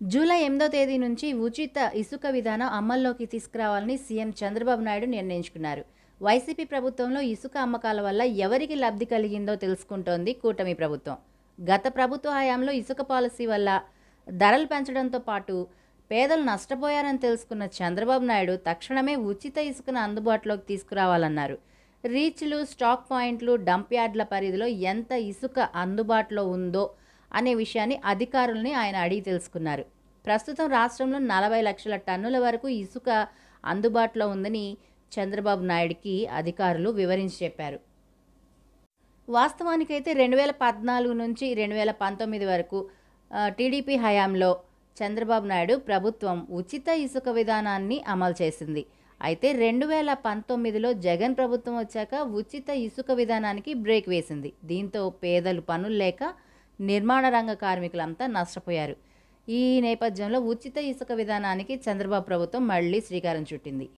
July 8వ తేదీ నుంచి ఉచిత ఇసుక విధానం అమల్లోకి తీసుకురావాలని సీఎం చంద్రబాబు నాయుడు నిర్ణయించుకున్నారు. వైసీపీ ప్రభుత్వంలో ఇసుక అమ్మకాల వల్ల ఎవరికి లబ్ధి కలిగిందో తెలుసుకుంటోంది కూటమి ప్రభుత్వం. గత ప్రభుత్వ హయాంలో ఇసుక పాలసీ వల్ల ధరలు పెంచడంతో పాటు పేదలు నష్టపోయారని తెలుసుకున్న చంద్రబాబు నాయుడు తక్షణమే ఉచిత ఇసుకను అందుబాటులోకి తీసుకురావాలన్నారు. రీచ్లు, స్టాక్ పాయింట్లు, డంప్ యార్డ్ల పరిధిలో ఎంత ఇసుక అందుబాటులో ఉందో అనే విషయాన్ని అధికారుల్ని ఆయన అడిగి తెలుసుకున్నారు. ప్రస్తుతం రాష్ట్రంలో 40 లక్షల టన్నుల వరకు ఇసుక అందుబాటులో ఉందని చంద్రబాబు నాయుడికి అధికారులు వివరించి చెప్పారు. వాస్తవానికైతే 2014 నుంచి 2019 వరకు టీడీపీ హయాంలో చంద్రబాబు నాయుడు ప్రభుత్వం ఉచిత ఇసుక విధానాన్ని అమలు చేసింది. అయితే 2019లో జగన్ ప్రభుత్వం వచ్చాక ఉచిత ఇసుక విధానానికి బ్రేక్ వేసింది. దీంతో పేదలు పనులు లేక నిర్మాణ రంగ కార్మికులంతా నష్టపోయారు. ఈ నేపథ్యంలో ఉచిత ఇసుక విధానానికి చంద్రబాబు ప్రభుత్వం మళ్లీ శ్రీకారం చుట్టింది.